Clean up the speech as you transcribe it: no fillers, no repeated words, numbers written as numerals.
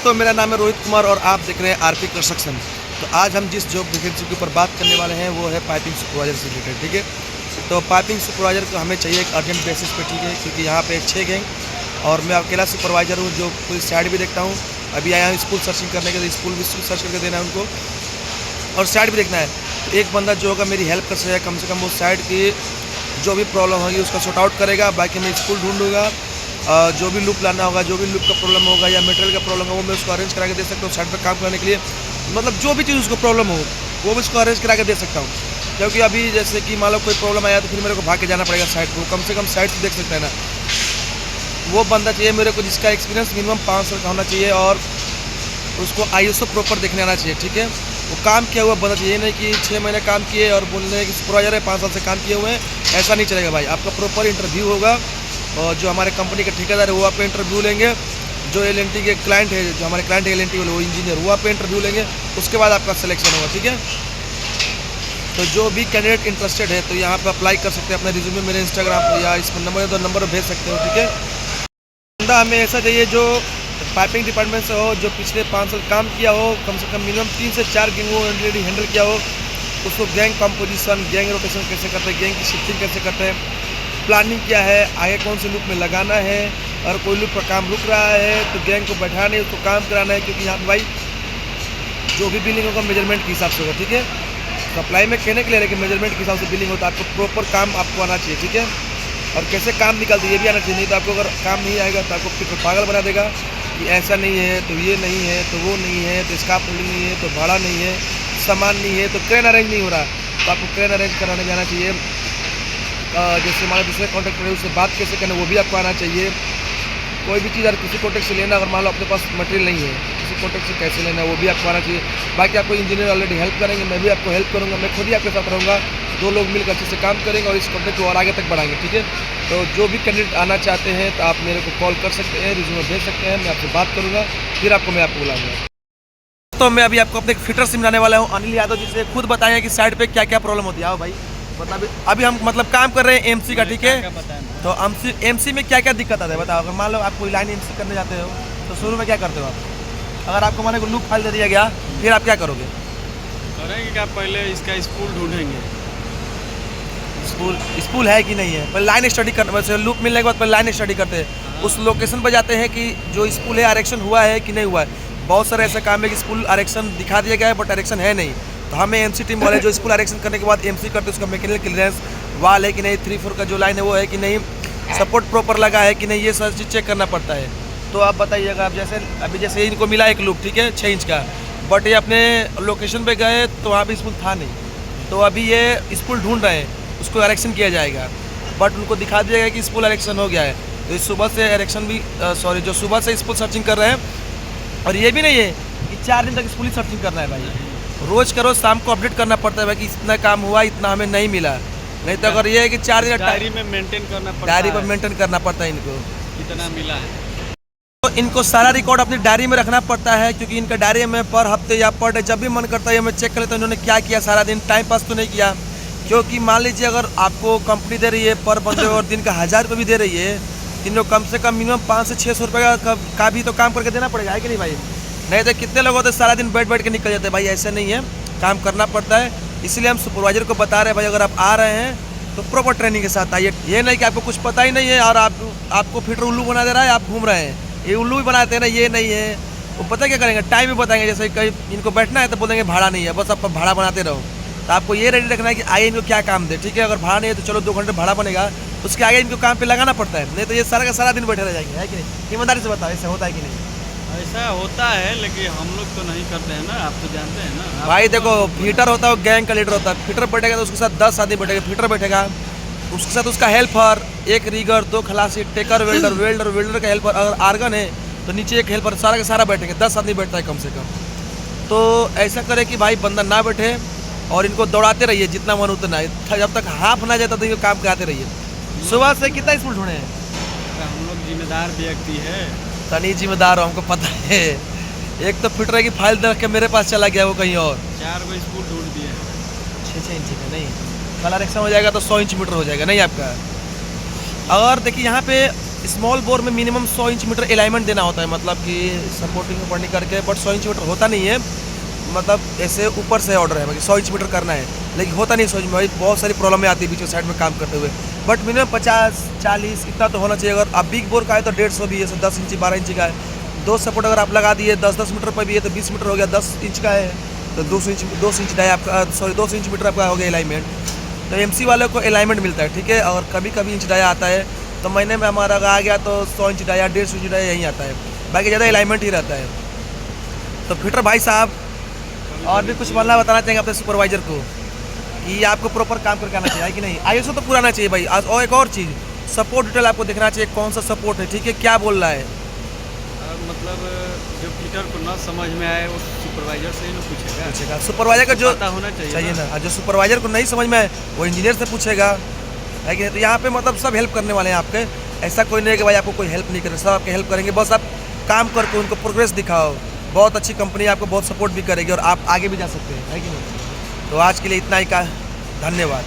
दोस्तों, मेरा नाम है रोहित कुमार और आप देख रहे हैं आरपी कंस्ट्रक्शन। तो आज हम जिस जॉब वैकेंसी के ऊपर बात करने वाले हैं वो है पाइपिंग सुपरवाइजर से रिलेटेड। ठीक है, तो पाइपिंग सुपरवाइजर को हमें चाहिए एक अर्जेंट बेसिस पे। ठीक है, क्योंकि यहाँ पे 6 गैंग और मैं अकेला सुपरवाइजर हूँ जो पूरी साइड भी देखता हूँ। अभी आया हूँ स्कूल सर्चिंग करने के लिए, स्कूल भी सर्च करके देना है उनको और साइड भी देखना है। तो एक बंदा जो होगा मेरी हेल्प कर सकेगा, कम से कम वो साइड की जो भी प्रॉब्लम होगी उसका सॉर्ट आउट करेगा। बाकी मैं स्कूल ढूंढूंगा, जो भी लूप लाना होगा, जो भी लूप का प्रॉब्लम होगा या मटेरियल का प्रॉब्लम होगा वो मैं उसको अरेंज करा के दे सकता हूँ साइड पर काम करने के लिए। मतलब जो भी चीज़ उसको प्रॉब्लम हो वो भी उसको अरेंज करा के दे सकता हूँ। क्योंकि अभी जैसे कि मान लो कोई प्रॉब्लम आया तो फिर मेरे को भाग के जाना पड़ेगा साइड को, कम से कम साइड से देख सकता है ना। वो बंदा चाहिए मेरे को जिसका एक्सपीरियंस मिनिमम 5 साल का होना चाहिए और उसको ISO प्रॉपर देखने आना चाहिए। ठीक है, वो काम किया हुआ बंदा चाहिए, नहीं कि 6 महीने काम किए और बोल रहे हैं कि सुपरवाइजर है 5 साल से काम किए हुए हैं, ऐसा नहीं चलेगा भाई। आपका प्रॉपर इंटरव्यू होगा और जो हमारे कंपनी के ठेकेदार है वो आपका इंटरव्यू लेंगे, जो LNT के क्लाइंट है, जो हमारे क्लाइंट है LNT वाले वो इंजीनियर, वो आपका इंटरव्यू लेंगे, उसके बाद आपका सिलेक्शन होगा। ठीक है, तो जो भी कैंडिडेट इंटरेस्टेड है तो यहाँ पर अप्लाई कर सकते हैं अपना रिज्यूमे मेरे इंस्टाग्राम पर या इस नंबर है तो नंबर पर भेज सकते हो। ठीक है, बंदा हमें ऐसा चाहिए जो पाइपिंग डिपार्टमेंट से हो, जो पिछले 5 साल काम किया हो, कम से कम मिनिमम 3 से 4 गैंग वो ऑलरेडी हैंडल किया हो, उसको गैंग कंपोजिशन, गैंग रोटेशन कैसे करते हैं, गैंग की शिफ्टिंग कैसे करते हैं, प्लानिंग क्या है, आगे कौन से लूप में लगाना है, और कोई लूप पर काम रुक रहा है तो गैंग को बैठाना है, उसको काम कराना है। क्योंकि यहाँ पर भाई जो भी बिलिंग होगा मेजरमेंट के हिसाब से होगा। ठीक है, सप्लाई में कहने के लिए लेकिन मेजरमेंट के हिसाब से बिलिंग होता है, आपको प्रॉपर काम आपको आना चाहिए। ठीक है, और कैसे काम निकलते ये भी आना चाहिए, नहीं तो आपको अगर काम नहीं आएगा तो आपको फिर पागल बना देगा कि ऐसा नहीं है तो ये नहीं है तो वो नहीं है तो स्काफ होल्डिंग नहीं है तो भाड़ा नहीं है, सामान नहीं है तो क्रेन अरेंज नहीं हो रहा, तो आपको क्रेन अरेंज कराने जाना चाहिए। जैसे हमारे दूसरे कॉन्ट्रैक्टर है उससे बात कैसे करना वो भी आपको आना चाहिए। कोई भी चीज़ अगर किसी कॉन्ट्रैक्ट से लेना, अगर मान लो अपने पास मटेरियल नहीं है, किसी कॉन्ट्रैक्ट से कैसे लेना है वो भी आपको आना चाहिए। बाकी आपको इंजीनियर ऑलरेडी हेल्प करेंगे, मैं भी आपको हेल्प करूँगा, मैं खुद ही आपके साथ रहूँगा, 2 लोग मिलकर अच्छे से काम करेंगे और इस कॉन्ट्रैक्ट को और आगे तक बढ़ाएंगे। ठीक है, तो जो भी कैंडिडेट आना चाहते हैं तो आप मेरे को कॉल कर सकते हैं, रिज्यूमे भेज सकते हैं, मैं आपसे बात करूँगा, फिर मैं आपको बुलाऊँगा। तो मैं अभी आपको अपने एक फिटर से मिलाने वाला हूँ अनिल यादव जी से, खुद बताएंगे कि साइड पे क्या क्या प्रॉब्लम होती है। आओ भाई बता। अभी हम मतलब काम कर रहे हैं MC का। ठीक है, तो MC में क्या क्या दिक्कत आता है बताओ। अगर मान लो आप कोई लाइन MC करने जाते हो तो शुरू में क्या करते हो आप? अगर आपको माने को लूप फाइल दे दिया गया फिर आप क्या करोगे? करेंगे क्या, पहले इसका स्पूल ढूंढेंगे। स्पूल है कि नहीं है, पहले लाइन स्टडी करना, वैसे लूप मिलने के बाद पहले लाइन स्टडी करते हैं। उस लोकेशन पर जाते हैं कि जो स्पूल है आरक्षण हुआ है कि नहीं हुआ है। बहुत सारे ऐसे काम है कि स्पूल आरक्षण दिखा दिया गया है बट आरक्षण है नहीं, तो हमें MC टीम वाले जो स्पूल आरक्षण करने के बाद MC करते हैं उसका मैकेनिकल क्लियरेंस, वाल है कि नहीं, 3-4 का जो लाइन है वो है कि नहीं, सपोर्ट प्रॉपर लगा है कि नहीं, ये सब चीज़ चेक करना पड़ता है। तो आप बताइएगा, आप जैसे अभी जैसे इनको मिला एक लूप, ठीक है 6 इंच का, बट ये अपने लोकेशन पे गए तो वहाँ पे स्पूल था नहीं, तो अभी ये स्पूल ढूंढ रहे हैं, उसको आरक्षण किया जाएगा, बट उनको दिखा दिया गया कि स्पूल आरक्षण हो गया है। तो इस सुबह से आरक्षण भी जो सुबह से स्पूल सर्चिंग कर रहे हैं। और ये भी नहीं है कि 4 दिन तक स्पूल सर्चिंग करना है भाई, रोज़ करो, शाम को अपडेट करना पड़ता है भाई कि इतना काम हुआ, इतना हमें नहीं मिला। नहीं तो अगर ये है कि 4 दिन डायरी में मेंटेन करना पड़ता है, डायरी पर मेंटेन करना पड़ता है इनको कितना मिला है, तो इनको सारा रिकॉर्ड अपनी डायरी में रखना पड़ता है। क्योंकि इनका डायरी में पर हफ्ते या पर डे जब भी मन करता है मैं चेक कर लेता हूँ इन्होंने क्या किया सारा दिन, टाइम पास तो नहीं किया। क्योंकि मान लीजिए अगर आपको कंपनी दे रही है पर बंदे और दिन का 1000 रुपये भी दे रही है, इनको कम से कम मिनिमम 500 से 600 रुपये का भी तो काम करके देना पड़ेगा, है कि नहीं भाई? नहीं तो कितने लोग होते सारा दिन बैठ के निकल जाते हैं भाई, ऐसा नहीं है, काम करना पड़ता है। इसलिए हम सुपरवाइजर को बता रहे हैं भाई अगर आप आ रहे हैं तो प्रॉपर ट्रेनिंग के साथ आइए। ये नहीं कि आपको कुछ पता ही नहीं है और आपको फिटर उल्लू बना दे रहा है, आप घूम रहे हैं, ये उल्लू भी बनाते हैं ना, ये नहीं है। वो पता क्या करेंगे, टाइम भी बताएंगे, जैसे कहीं इनको बैठना है तो बोलेंगे भाड़ा नहीं है, बस आप भाड़ा बनाते रहो। तो आपको ये रेडी रखना है कि आगे इनको क्या काम दे। ठीक है, अगर भाड़ा नहीं है तो चलो 2 घंटे भाड़ा बनेगा, उसके आगे इनको काम पे लगाना पड़ता है, नहीं तो ये सारा का सारा दिन बैठे रह जाएंगे, है कि नहीं? ईमानदारी से बताओ, ऐसा होता है कि नहीं? ऐसा होता है लेकिन हम लोग तो नहीं करते हैं ना, आप तो जानते हैं ना। भाई देखो, फिटर होता है, गैंग का लीडर होता है, फिटर बैठेगा तो उसके साथ 10 आदमी बैठेगा, फिटर बैठेगा, उसके साथ उसका हेल्पर, एक रीगर, 2 खलासी, टेकर, वेल्डर का हेल्पर, अगर आर्गन है तो नीचे एक हेल्पर, सारा का सारा बैठेंगे, 10 आदमी बैठता है कम से कम। तो ऐसा करे कि भाई बंदा ना बैठे और इनको दौड़ाते रहिए जितना मन उतना, जब तक हाफ ना जाता तो ये काम कराते रहिए। सुबह से कितना स्कूल ढूंढे हैं? हम लोग जिम्मेदार व्यक्ति है, तनी जिम्मेदार हो, हमको पता है। एक तो फिटर की फाइल रख के मेरे पास चला गया वो कहीं और, 4 गो स्पूल ढूंढ दिए, 6 इंच का नहीं, कल आरक्षण हो जाएगा तो 100 इंच मीटर हो जाएगा नहीं आपका। और देखिए यहाँ पे स्मॉल बोर में मिनिमम 100 इंच मीटर अलाइनमेंट देना होता है, मतलब कि सपोर्टिंग वपोर्टिंग करके, बट 100 इंच मीटर होता नहीं है, मतलब ऐसे ऊपर से ऑर्डर है, 100 इंच मीटर करना है, लेकिन होता नहीं 100 इंच में, बहुत सारी प्रॉब्लम में आती है बीच में साइड में काम करते हुए। बट मिनिमम 50-40 इतना तो होना चाहिए। अगर आप बिग बोर का है तो 150 भी है, 10 इंची 12 इंची का है। 2 सपोर्ट अगर आप लगा दिए 10-10 मीटर पर भी है तो 20 मीटर हो गया, 10 इंच का है तो 200 इंच डाई आपका, सॉरी 200 इंच मीटर आपका हो गया अलाइनमेंट। तो एमसी वालों को अलाइनमेंट मिलता है, ठीक है। और कभी कभी इंच डाया आता है, तो महीने में हमारा आ गया तो 100 इंच डाया 150 इंच डाया यहीं आता है, बाकी ज़्यादा अलाइनमेंट ही रहता है। तो फिटर भाई साहब और भी कुछ मामला बताना चाहेंगे अपने सुपरवाइजर को कि आपको प्रॉपर काम करके आना चाहिए कि नहीं, आईएसओ तो पूरा आना चाहिए भाई। और एक और चीज़, सपोर्ट डिटेल आपको देखना चाहिए, कौन सा सपोर्ट है, ठीक है, क्या बोल रहा है। मतलब जो फिटर को ना समझ में आए वो सुपरवाइजर से ही ना पूछेगा, सुपरवाइजर का जो पता होना चाहिए ना, जो सुपरवाइजर को नहीं समझ में आए वो इंजीनियर से पूछेगा, है कि नहीं। तो यहाँ पे मतलब सब हेल्प करने वाले हैं आपके, ऐसा कोई नहीं है कि भाई आपको कोई हेल्प नहीं करे, सब आपके हेल्प करेंगे, बस आप काम करके उनको प्रोग्रेस दिखाओ। बहुत अच्छी कंपनी आपको बहुत सपोर्ट भी करेगी और आप आगे भी जा सकते हैं, है कि नहीं। तो आज के लिए इतना ही का, धन्यवाद।